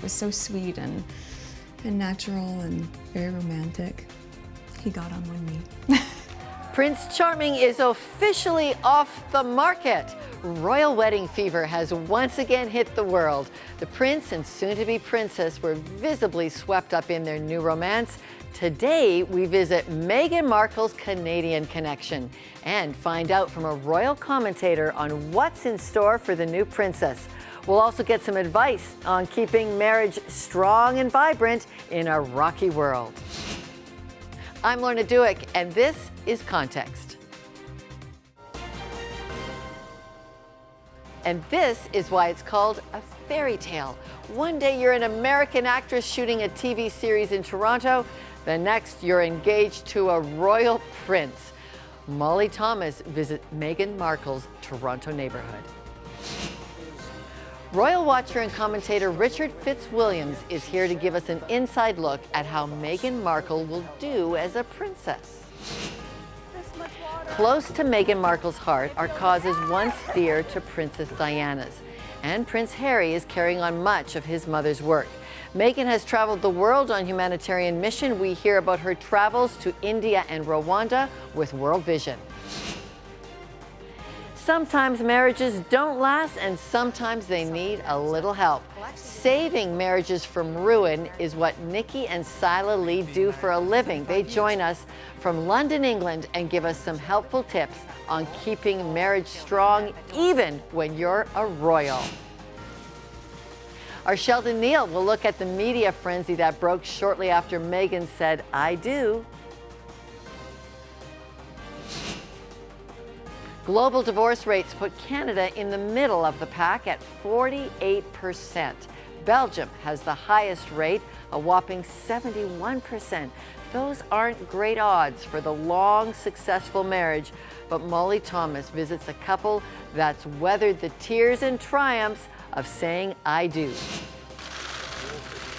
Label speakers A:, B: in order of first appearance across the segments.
A: It was so sweet and natural and very romantic. He got on one knee.
B: Prince Charming is officially off the market. Royal wedding fever has once again hit the world. The prince and soon-to-be princess were visibly swept up in their new romance. Today, we visit Meghan Markle's Canadian connection and find out from a royal commentator on what's in store for the new princess. We'll also get some advice on keeping marriage strong and vibrant in a rocky world. I'm Lara Dewar, and this is Context. And this is why it's called a fairy tale. One day you're an American actress shooting a TV series in Toronto. The next you're engaged to a royal prince. Molly Thomas visits Meghan Markle's Toronto neighborhood. Royal watcher and commentator Richard FitzWilliams is here to give us an inside look at how Meghan Markle will do as a princess. Close to Meghan Markle's heart are causes once dear to Princess Diana's, and Prince Harry is carrying on much of his mother's work. Meghan has traveled the world on humanitarian mission. We hear about her travels to India and Rwanda with World Vision. Sometimes marriages don't last, and sometimes they need a little help. Saving marriages from ruin is what Nikki and Sila Lee do for a living. They join us from London, England, and give us some helpful tips on keeping marriage strong, even when you're a royal. Our Sheldon Neil will look at the media frenzy that broke shortly after Meghan said, "I do." Global divorce rates put Canada in the middle of the pack at 48%. Belgium has the highest rate, a whopping 71%. Those aren't great odds for the long, successful marriage, but Molly Thomas visits a couple that's weathered the tears and triumphs of saying "I do."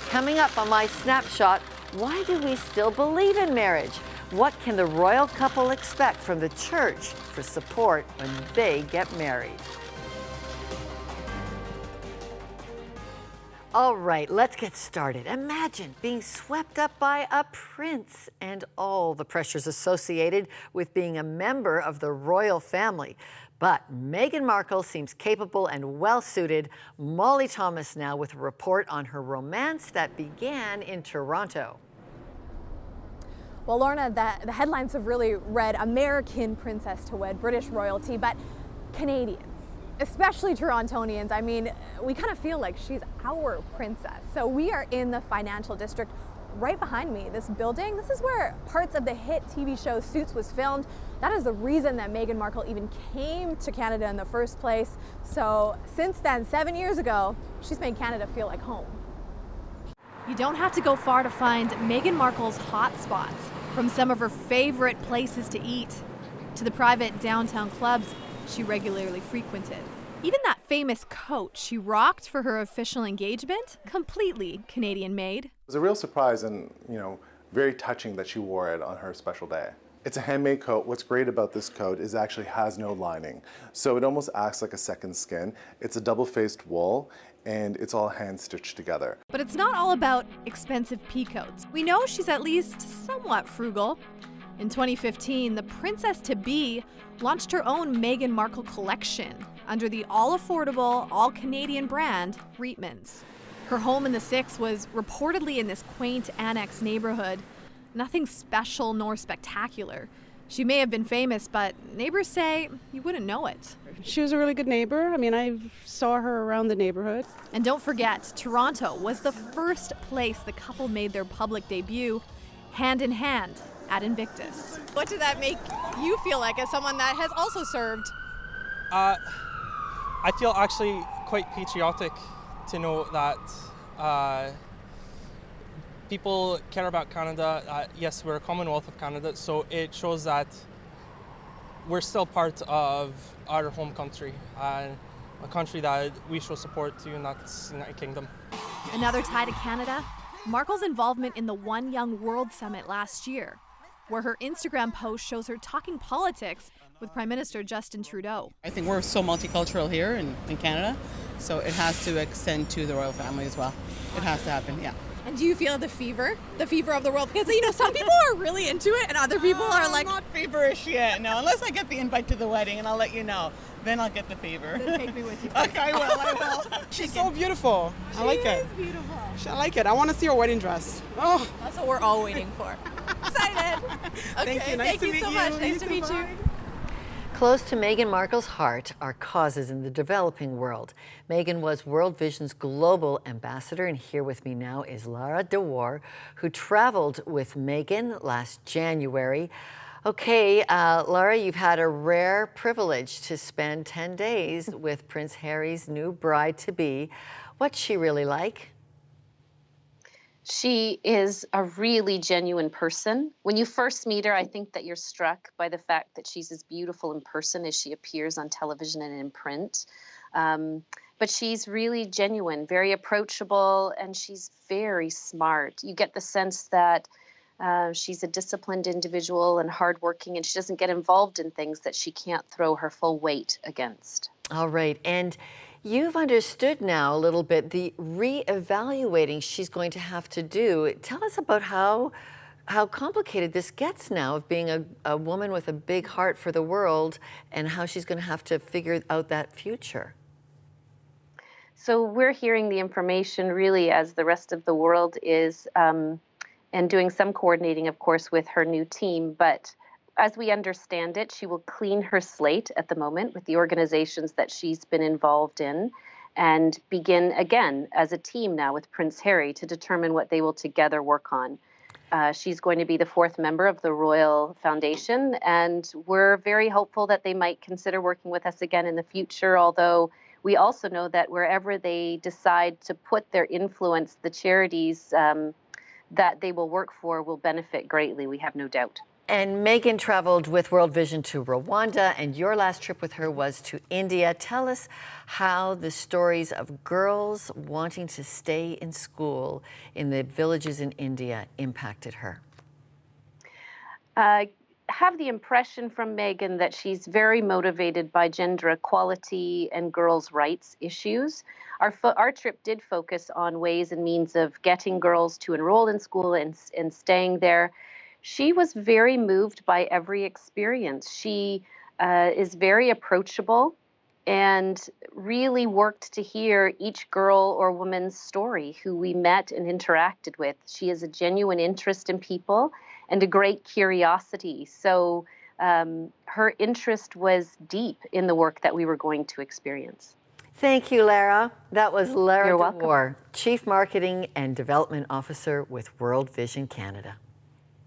B: Coming up on my snapshot, why do we still believe in marriage? What can the royal couple expect from the church for support when they get married? All right, let's get started. Imagine being swept up by a prince and all the pressures associated with being a member of the royal family. But Meghan Markle seems capable and well-suited. Molly Thomas now with a report on her romance that began in Toronto.
C: Well, Lorna, the headlines have really read American princess to wed British royalty, but Canadians, especially Torontonians, I mean, we kind of feel like she's our princess. So we are in the financial district right behind me. This building, this is where parts of the hit TV show Suits was filmed. That is the reason that Meghan Markle even came to Canada in the first place. So since then, 7 years ago, she's made Canada feel like home. You don't have to go far to find Meghan Markle's hot spots, from some of her favorite places to eat to the private downtown clubs she regularly frequented. Even that famous coat she rocked for her official engagement, completely Canadian-made.
D: It was a real surprise and, very touching that she wore it on her special day. It's a handmade coat. What's great about this coat is it actually has no lining. So it almost acts like a second skin. It's a double-faced wool, and it's all hand-stitched together.
C: But it's not all about expensive peacoats. We know she's at least somewhat frugal. In 2015, the princess-to-be launched her own Meghan Markle collection under the all-affordable, all-Canadian brand, Reitmans. Her home in the Six was reportedly in this quaint annex neighborhood. Nothing special nor spectacular. She may have been famous, but neighbors say you wouldn't know it.
E: She was a really good neighbor. I mean, I saw her around the neighborhood.
C: And don't forget, Toronto was the first place the couple made their public debut, hand in hand at Invictus. What did that make you feel like as someone that has also served?
F: I feel actually quite patriotic to know that people care about Canada. Yes, we're a Commonwealth of Canada, so it shows that we're still part of our home country, and a country that we show support to, and that's the United Kingdom.
C: Another tie to Canada, Markle's involvement in the One Young World Summit last year, where her Instagram post shows her talking politics with Prime Minister Justin Trudeau.
G: I think we're so multicultural here in Canada, so it has to extend to the royal family as well. It has to happen, yeah.
C: And do you feel the fever of the world? Because, you know, some people are really into it and other people are like...
G: I'm not feverish yet, no, unless I get the invite to the wedding, and I'll let you know. Then I'll get the fever.
C: Then take me with you.
G: Okay, I will.
H: She's so beautiful. I like it.
C: She's beautiful.
H: I like it. I want to see her wedding dress. Oh.
C: That's what we're all waiting for. Excited. Okay,
H: Thank you. Nice to meet
C: so
H: you.
C: much. Nice to meet you.
B: Close to Meghan Markle's heart are causes in the developing world. Meghan was World Vision's global ambassador, and here with me now is Lara Dewar, who traveled with Meghan last January. Okay, Lara, you've had a rare privilege to spend 10 days with Prince Harry's new bride-to-be. What's she really like?
I: She is a really genuine person. When you first meet her, I think that you're struck by the fact that she's as beautiful in person as she appears on television and in print. But she's really genuine, very approachable, and she's very smart. You get the sense that she's a disciplined individual and hardworking, and she doesn't get involved in things that she can't throw her full weight against.
B: All right, and you've understood now a little bit the re-evaluating she's going to have to do. Tell us about how complicated this gets now of being a woman with a big heart for the world, and how she's going to have to figure out that future.
I: So we're hearing the information really as the rest of the world is, and doing some coordinating, of course, with her new team. But as we understand it, she will clean her slate at the moment with the organizations that she's been involved in, and begin again as a team now with Prince Harry to determine what they will together work on. She's going to be the 4th member of the Royal Foundation, and we're very hopeful that they might consider working with us again in the future, although we also know that wherever they decide to put their influence, the charities that they will work for will benefit greatly, we have no doubt.
B: And Meghan traveled with World Vision to Rwanda, and your last trip with her was to India. Tell us how the stories of girls wanting to stay in school in the villages in India impacted her.
I: I have the impression from Meghan that she's very motivated by gender equality and girls' rights issues. Our trip did focus on ways and means of getting girls to enroll in school and staying there. She was very moved by every experience. She is very approachable and really worked to hear each girl or woman's story who we met and interacted with. She has a genuine interest in people and a great curiosity. So her interest was deep in the work that we were going to experience.
B: Thank you, Lara. That was Lara
I: You're welcome.
B: Dewar, Chief Marketing and Development Officer with World Vision Canada.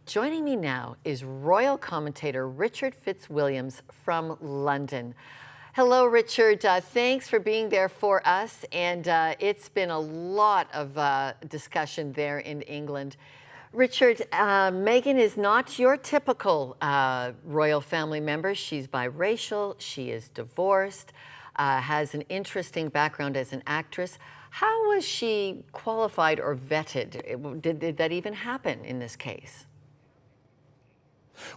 B: Joining me now is royal commentator Richard FitzWilliams from London. Hello, Richard. Thanks for being there for us. And it's been a lot of discussion there in England. Richard, Meghan is not your typical royal family member. She's biracial. She is divorced, has an interesting background as an actress. How was she qualified or vetted? Did that even happen in this case?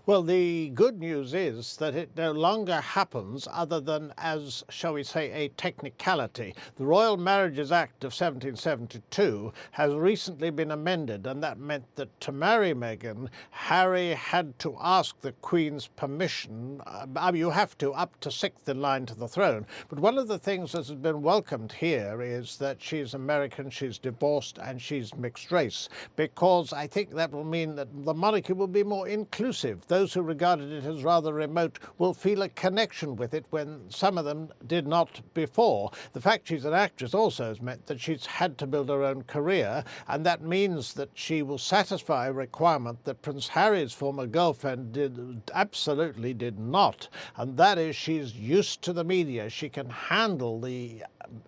J: Well, the good news is that it no longer happens other than as, shall we say, a technicality. The Royal Marriages Act of 1772 has recently been amended, and that meant that to marry Meghan, Harry had to ask the Queen's permission. You have to, up to 6th in line to the throne. But one of the things that has been welcomed here is that she's American, she's divorced, and she's mixed race, because I think that will mean that the monarchy will be more inclusive. Those who regarded it as rather remote will feel a connection with it when some of them did not before. The fact she's an actress also has meant that she's had to build her own career, and that means that she will satisfy a requirement that Prince Harry's former girlfriend absolutely did not, and that is she's used to the media. She can handle the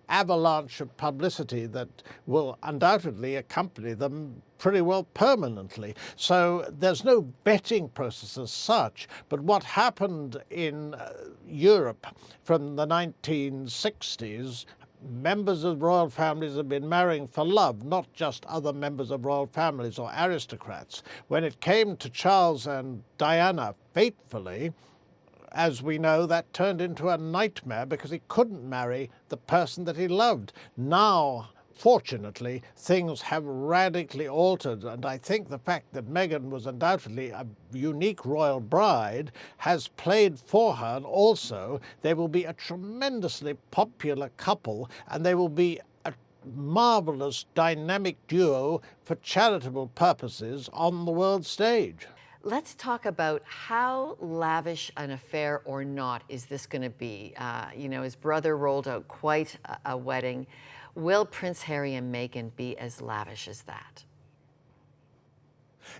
J: avalanche of publicity that will undoubtedly accompany them pretty well permanently. So there's no betting process as such, but what happened in Europe from the 1960s, members of royal families have been marrying for love, not just other members of royal families or aristocrats. When it came to Charles and Diana fatefully, as we know, that turned into a nightmare because he couldn't marry the person that he loved. Now, fortunately, things have radically altered, and I think the fact that Meghan was undoubtedly a unique royal bride has played for her, and also they will be a tremendously popular couple, and they will be a marvelous dynamic duo for charitable purposes on the world stage.
B: Let's talk about how lavish an affair or not is this going to be. You know, his brother rolled out quite a wedding. Will Prince Harry and Meghan be as lavish as that?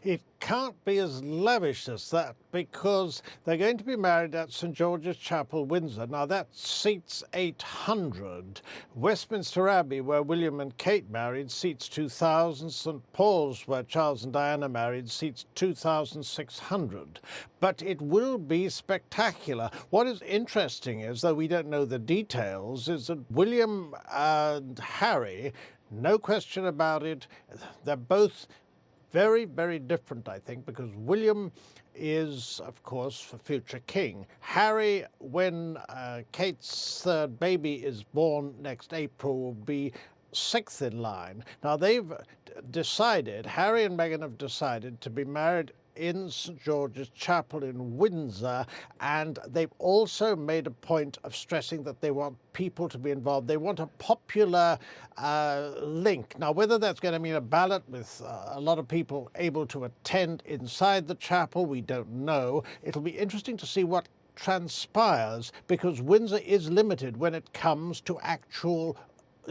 J: It can't be as lavish as that because they're going to be married at St George's Chapel, Windsor. Now that seats 800. Westminster Abbey, where William and Kate married, seats 2,000. St Paul's, where Charles and Diana married, seats 2,600. But it will be spectacular. What is interesting is, though we don't know the details, is that William and Harry, no question about it, they're both very, very different, I think, because William is, of course, the future king. Harry, when Kate's third baby is born next April, will be sixth in line. Now, they've decided, Harry and Meghan have decided to be married in St George's Chapel in Windsor, and they've also made a point of stressing that they want people to be involved. They want a popular link. Now, whether that's going to mean a ballot with a lot of people able to attend inside the chapel, we don't know. It'll be interesting to see what transpires, because Windsor is limited when it comes to actual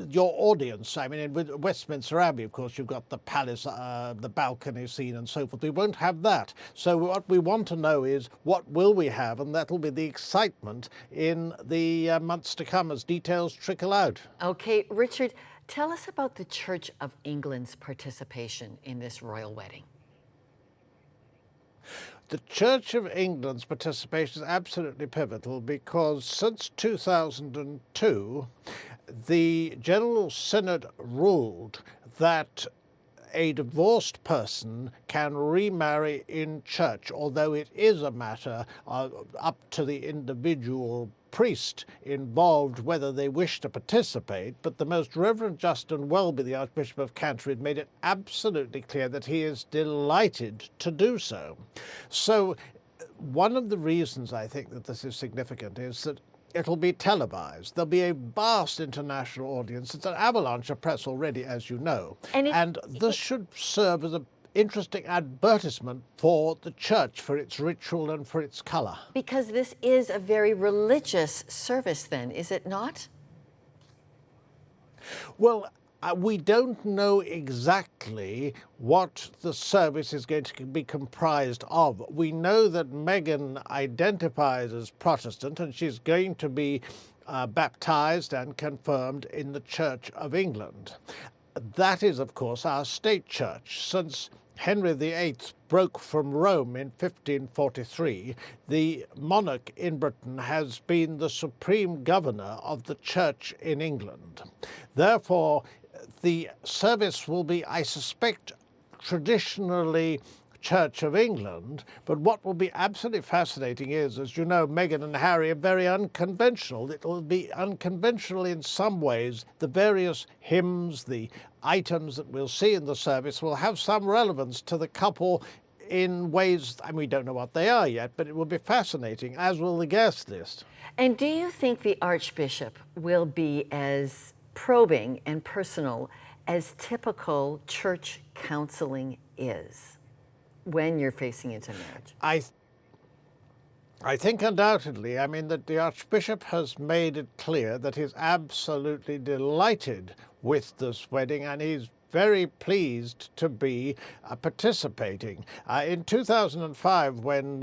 J: your audience. I mean, in Westminster Abbey, of course, you've got the palace, the balcony scene and so forth. We won't have that. So what we want to know is, what will we have? And that'll be the excitement in the months to come as details trickle out.
B: Okay, Richard, tell us about the Church of England's participation in this royal wedding.
J: The Church of England's participation is absolutely pivotal because since 2002, the General Synod ruled that a divorced person can remarry in church, although it is a matter up to the individual priest involved whether they wish to participate. But the Most Reverend Justin Welby, the Archbishop of Canterbury, made it absolutely clear that he is delighted to do so. So one of the reasons I think that this is significant is that it'll be televised. There'll be a vast international audience. It's an avalanche of press already, as you know. And this should serve as an interesting advertisement for the church, for its ritual and for its colour.
B: Because this is a very religious service then, is it not?
J: Well, we don't know exactly what the service is going to be comprised of. We know that Meghan identifies as Protestant, and she's going to be baptized and confirmed in the Church of England. That is, of course, our state church. Since Henry VIII broke from Rome in 1543, the monarch in Britain has been the supreme governor of the church in England. Therefore, the service will be, I suspect, traditionally Church of England, but what will be absolutely fascinating is, as you know, Meghan and Harry are very unconventional. It will be unconventional in some ways. The various hymns, the items that we'll see in the service will have some relevance to the couple in ways, I mean, we don't know what they are yet, but it will be fascinating, as will the guest list.
B: And do you think the Archbishop will be as probing and personal as typical church counseling is when you're facing into marriage?
J: I think undoubtedly, I mean, that the Archbishop has made it clear that he's absolutely delighted with this wedding, and he's very pleased to be participating. In 2005, when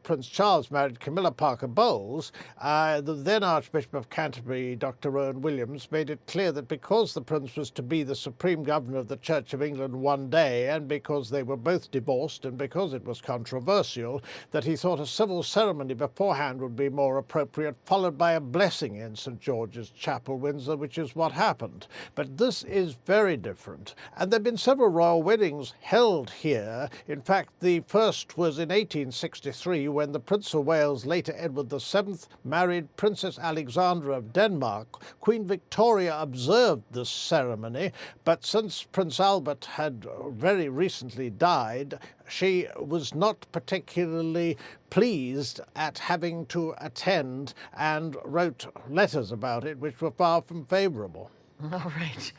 J: Prince Charles married Camilla Parker Bowles, the then Archbishop of Canterbury, Dr. Rowan Williams, made it clear that because the Prince was to be the Supreme Governor of the Church of England one day, and because they were both divorced, and because it was controversial, that he thought a civil ceremony beforehand would be more appropriate, followed by a blessing in St George's Chapel, Windsor, which is what happened. But this is very different. England. And there have been several royal weddings held here. In fact, the first was in 1863 when the Prince of Wales, later Edward VII, married Princess Alexandra of Denmark. Queen Victoria observed this ceremony, but since Prince Albert had very recently died, she was not particularly pleased at having to attend and wrote letters about it, which were far from favourable.
B: All right.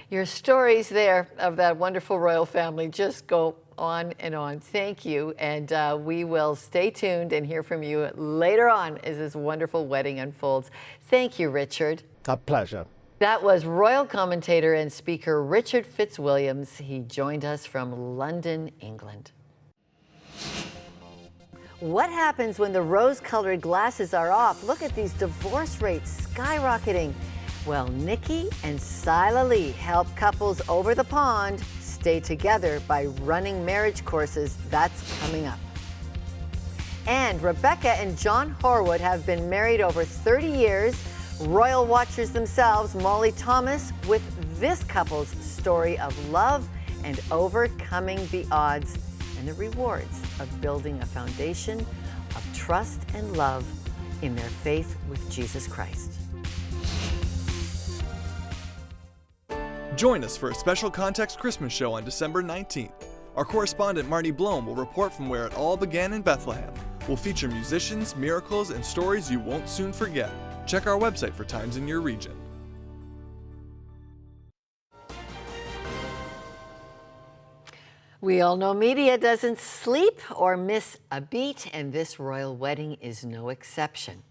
B: Your stories there of that wonderful royal family just go on and on. Thank you. And we will stay tuned and hear from you later on as this wonderful wedding unfolds. Thank you, Richard.
J: A pleasure.
B: That was royal commentator and speaker Richard FitzWilliams. He joined us from London, England. What happens when the rose-colored glasses are off? Look at these divorce rates skyrocketing. Well, Nikki and Sila Lee help couples over the pond stay together by running marriage courses. That's coming up. And Rebecca and John Horwood have been married over 30 years. Royal watchers themselves, Molly Thomas, with this couple's story of love and overcoming the odds and the rewards of building a foundation of trust and love in their faith with Jesus Christ.
K: Join us for a special Context Christmas show on December 19th. Our correspondent Marty Blome will report from where it all began in Bethlehem. We'll feature musicians, miracles, and stories you won't soon forget. Check our website for times in your region.
B: We all know media doesn't sleep or miss a beat, and this royal wedding is no exception.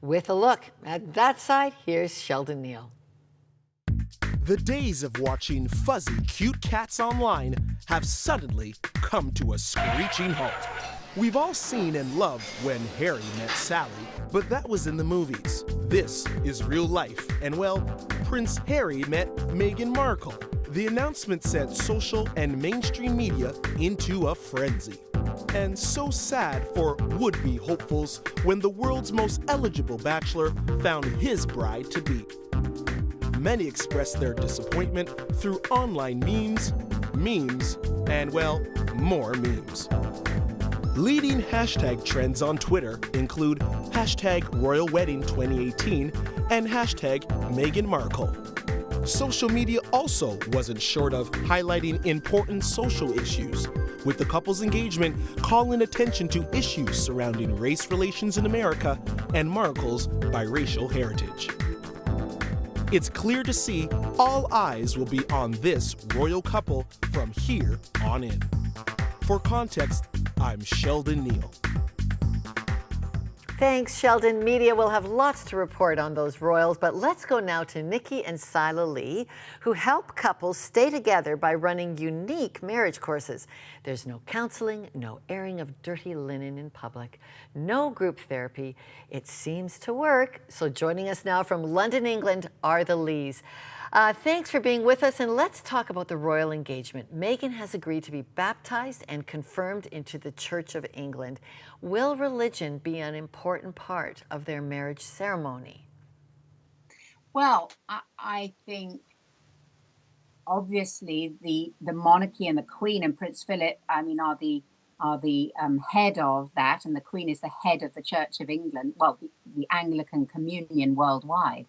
B: With a look at that side, here's Sheldon Neil.
L: The days of watching fuzzy, cute cats online have suddenly come to a screeching halt. We've all seen and loved When Harry Met Sally, but that was in the movies. This is real life, and well, Prince Harry met Meghan Markle. The announcement sent social and mainstream media into a frenzy. And so sad for would-be hopefuls when the world's most eligible bachelor found his bride-to-be. Many expressed their disappointment through online memes, and well, more memes. Leading hashtag trends on Twitter include hashtag Royal Wedding 2018 and hashtag Meghan Markle. Social media also wasn't short of highlighting important social issues, with the couple's engagement calling attention to issues surrounding race relations in America and Markle's biracial heritage. It's clear to see all eyes will be on this royal couple from here on in. For context, I'm Sheldon Neil.
B: Thanks, Sheldon. Media will have lots to report on those royals, but let's go now to Nikki and Sila Lee, who help couples stay together by running unique marriage courses. There's no counseling, no airing of dirty linen in public, no group therapy. It seems to work. So joining us now from London, England, are the Lees. Thanks for being with us, and let's talk about the royal engagement. Meghan has agreed to be baptized and confirmed into the Church of England. Will religion be an important part of their marriage ceremony?
M: Well, I think obviously the monarchy and the Queen and Prince Philip, I mean, are the head of that, and the Queen is the head of the Church of England, well, the Anglican Communion worldwide,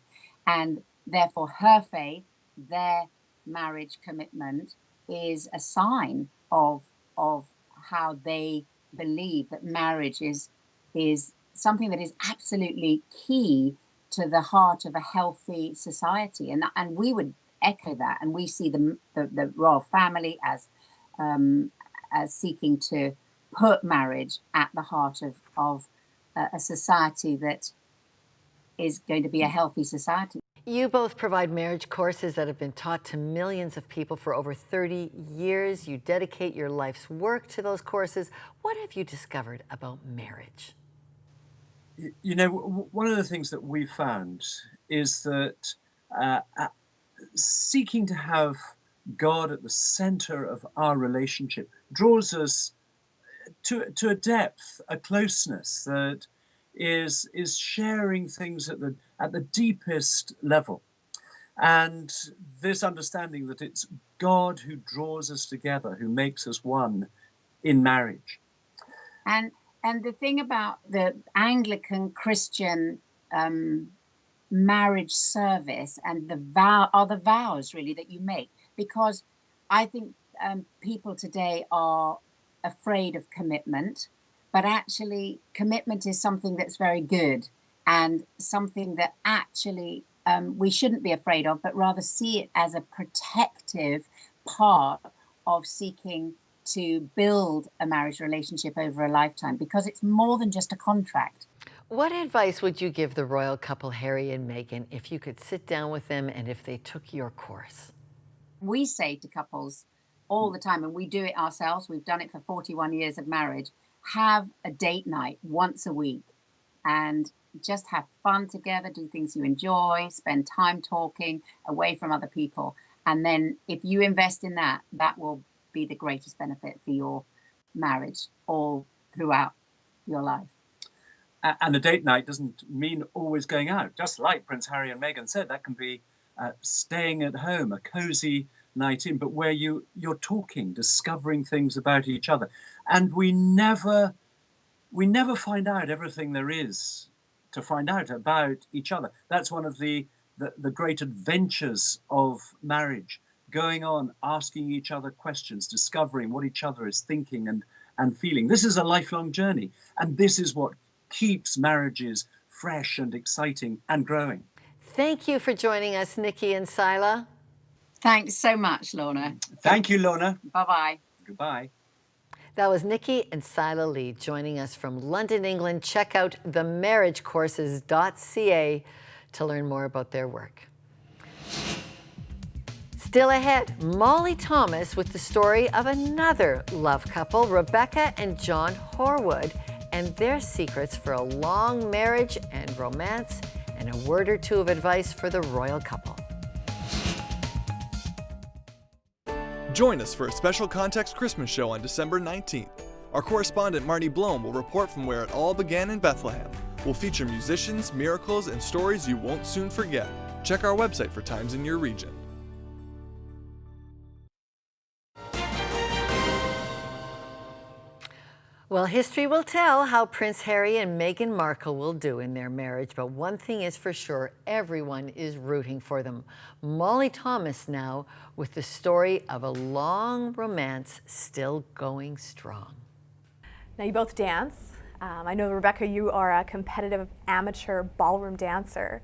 M: and therefore her faith, their marriage commitment, is a sign of how they believe that marriage is something that is absolutely key to the heart of a healthy society, and we would echo that, and we see the royal family as seeking to put marriage at the heart of a society that is going to be a healthy society.
B: You both provide marriage courses that have been taught to millions of people for over 30 years. You dedicate your life's work to those courses. What have you discovered about marriage?
N: You know, one of the things that we found is that seeking to have God at the center of our relationship draws us to a depth, a closeness that is sharing things at the deepest level. And this understanding that it's God who draws us together, who makes us one in marriage.
M: And the thing about the Anglican Christian marriage service and the vows really that you make, because I think people today are afraid of commitment, but actually commitment is something that's very good and something that actually we shouldn't be afraid of, but rather see it as a protective part of seeking to build a marriage relationship over a lifetime, because it's more than just a contract.
B: What advice would you give the royal couple, Harry and Meghan, if you could sit down with them and if they took your course?
M: We say to couples all the time, and we do it ourselves, we've done it for 41 years of marriage, have a date night once a week and just have fun together, do things you enjoy, spend time talking away from other people. And then if you invest in that, that will be the greatest benefit for your marriage all throughout your life.
N: And a date night doesn't mean always going out. Just like Prince Harry and Meghan said, that can be staying at home, a cozy night in, but where you're talking, discovering things about each other. And we never find out everything there is to find out about each other. That's one of the great adventures of marriage, going on, asking each other questions, discovering what each other is thinking and feeling. This is a lifelong journey, and this is what keeps marriages fresh and exciting and growing.
B: Thank you for joining us, Nikki and Sila.
M: Thanks so much, Lorna.
N: Thank you, Lorna.
M: Bye-bye.
N: Goodbye.
B: That was Nikki and Sila Lee joining us from London, England. Check out themarriagecourses.ca to learn more about their work. Still ahead, Molly Thomas with the story of another love couple, Rebecca and John Horwood, and their secrets for a long marriage and romance, and a word or two of advice for the royal couple.
K: Join us for a special Context Christmas show on December 19th. Our correspondent Marty Blome will report from where it all began in Bethlehem. We'll feature musicians, miracles, and stories you won't soon forget. Check our website for times in your region.
B: Well, history will tell how Prince Harry and Meghan Markle will do in their marriage, but one thing is for sure, everyone is rooting for them. Molly Thomas now with the story of a long romance still going strong.
C: Now you both dance. I know, Rebecca, you are a competitive amateur ballroom dancer.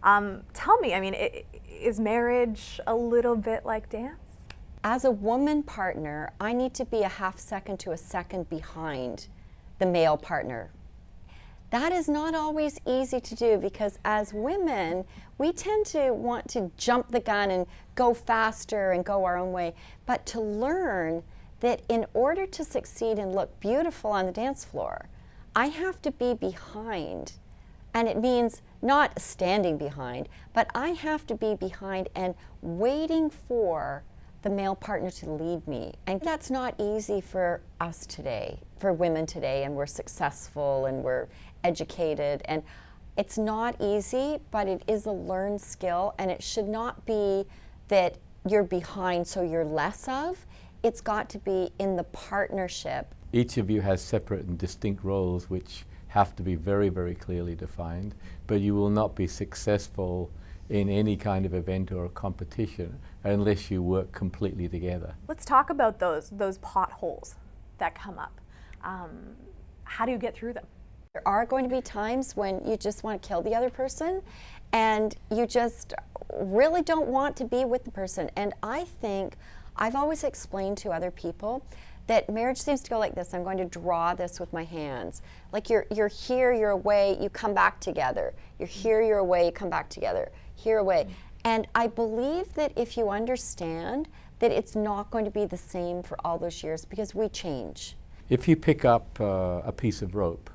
C: Tell me, I mean, is marriage a little bit like dance?
O: As a woman partner, I need to be a half second to a second behind the male partner. That is not always easy to do because as women, we tend to want to jump the gun and go faster and go our own way. But to learn that in order to succeed and look beautiful on the dance floor, I have to be behind. And it means not standing behind, but I have to be behind and waiting for the male partner to lead me. And that's not easy for us today, for women today, and we're successful and we're educated. And it's not easy, but it is a learned skill, and it should not be that you're behind so you're less of. It's got to be in the partnership.
P: Each of you has separate and distinct roles which have to be very, very clearly defined, but you will not be successful in any kind of event or a competition unless you work completely together.
C: Let's talk about those potholes that come up. How do you get through them?
O: There are going to be times when you just want to kill the other person and you just really don't want to be with the person. And I think I've always explained to other people that marriage seems to go like this. I'm going to draw this with my hands. Like you're here, you're away, you come back together. You're here, you're away, you come back together. Here, away. And I believe that if you understand that it's not going to be the same for all those years because we change.
P: If you pick up a piece of rope,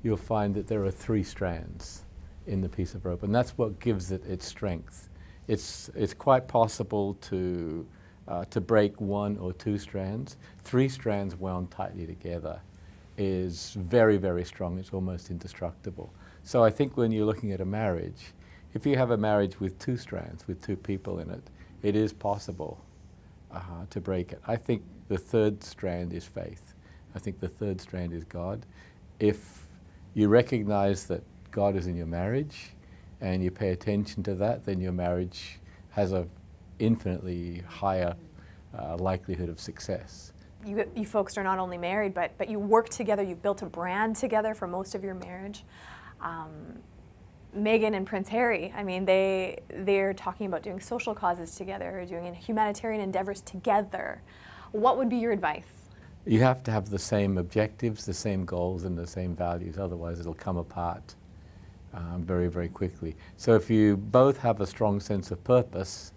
P: you'll find that there are 3 strands in the piece of rope, and that's what gives it its strength. It's quite possible to break 1 or 2 strands. 3 strands wound tightly together is very, very strong. It's almost indestructible. So I think when you're looking at a marriage, if you have a marriage with two strands, with two people in it, it is possible to break it. I think the third strand is faith. I think the third strand is God. If you recognize that God is in your marriage and you pay attention to that, then your marriage has an infinitely higher likelihood of success.
C: You folks are not only married, but you work together. You've built a brand together for most of your marriage. Meghan and Prince Harry, I mean, they're talking about doing social causes together, doing humanitarian endeavors together. What would be your advice?
P: You have to have the same objectives, the same goals, and the same values. Otherwise, it'll come apart very, very quickly. So if you both have a strong sense of purpose,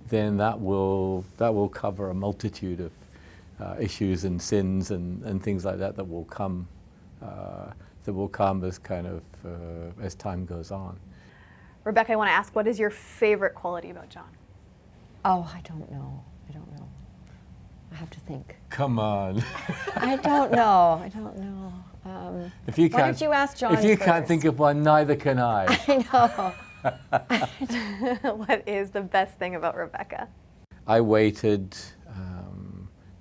P: then that will cover a multitude of issues and sins and things like that will come as kind of as time goes on.
C: Rebecca, I want to ask, what is your favorite quality about John?
O: Oh, I don't know. I have to think.
P: Come on.
O: I don't know.
P: If you
O: why don't you ask John
P: If you
O: first?
P: can't think of one, neither can I.
O: I know.
C: What is the best thing about Rebecca?
P: I waited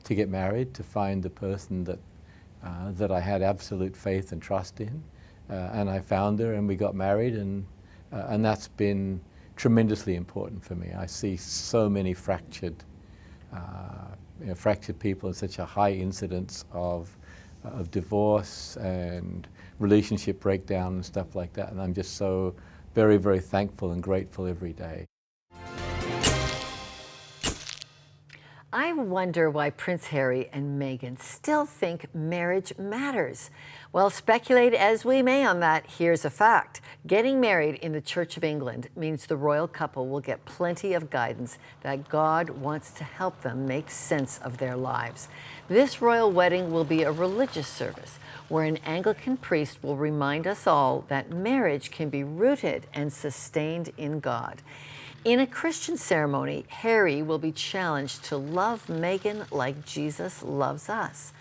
P: to get married, to find the person that I had absolute faith and trust in, and I found her, and we got married, and that's been tremendously important for me. I see so many fractured people, and such a high incidence of divorce and relationship breakdown and stuff like that, and I'm just so very, very thankful and grateful every day.
B: I wonder why Prince Harry and Meghan still think marriage matters. Well, speculate as we may on that, here's a fact. Getting married in the Church of England means the royal couple will get plenty of guidance that God wants to help them make sense of their lives. This royal wedding will be a religious service where an Anglican priest will remind us all that marriage can be rooted and sustained in God. In a Christian ceremony, Harry will be challenged to love Meghan like Jesus loves us.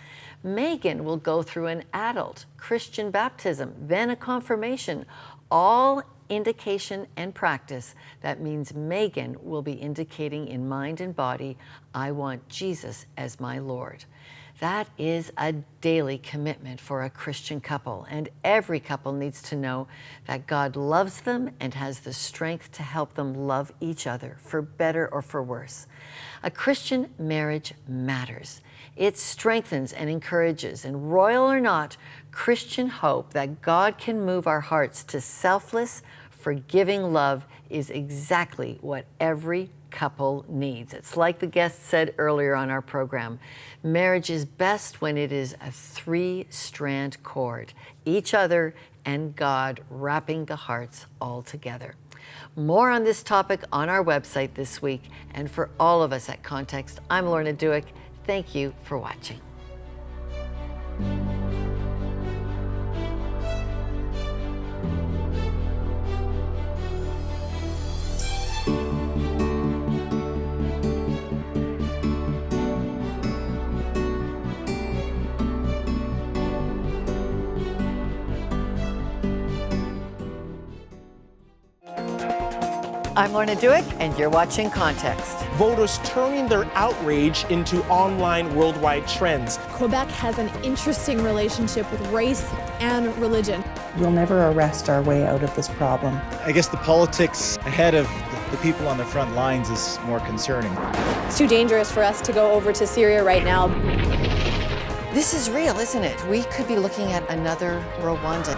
B: Meghan will go through an adult Christian baptism, then a confirmation, all indication and practice that means Meghan will be indicating in mind and body, I want Jesus as my Lord. That is a daily commitment for a Christian couple, and every couple needs to know that God loves them and has the strength to help them love each other, for better or for worse. A Christian marriage matters. It strengthens and encourages, and royal or not, Christian hope that God can move our hearts to selfless, forgiving love is exactly what every couple needs. It's like the guest said earlier on our program, marriage is best when it is a three-strand cord, each other and God wrapping the hearts all together. More on this topic on our website this week, and for all of us at Context, I'm Lara Dewar. Thank you for watching. I'm Lara Dewar, and you're watching Context.
L: Voters turning their outrage into online worldwide trends.
C: Quebec has an interesting relationship with race and religion.
Q: We'll never arrest our way out of this problem.
R: I guess the politics ahead of the people on the front lines is more concerning.
C: It's too dangerous for us to go over to Syria right now.
B: This is real, isn't it? We could be looking at another Rwanda.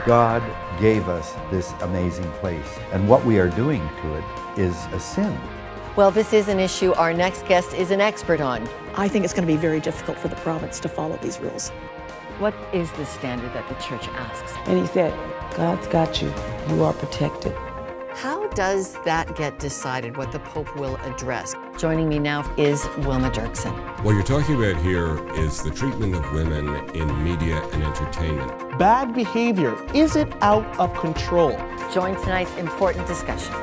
S: God gave us this amazing place, and what we are doing to it is a sin.
B: Well, this is an issue our next guest is an expert on.
Q: I think it's going to be very difficult for the province to follow these rules.
B: What is the standard that the church asks?
Q: And he said, God's got you. You are protected.
B: How does that get decided, what the Pope will address? Joining me now is Wilma Dirksen.
T: What you're talking about here is the treatment of women in media and entertainment.
L: Bad behavior, is it out of control?
B: Join tonight's important discussion.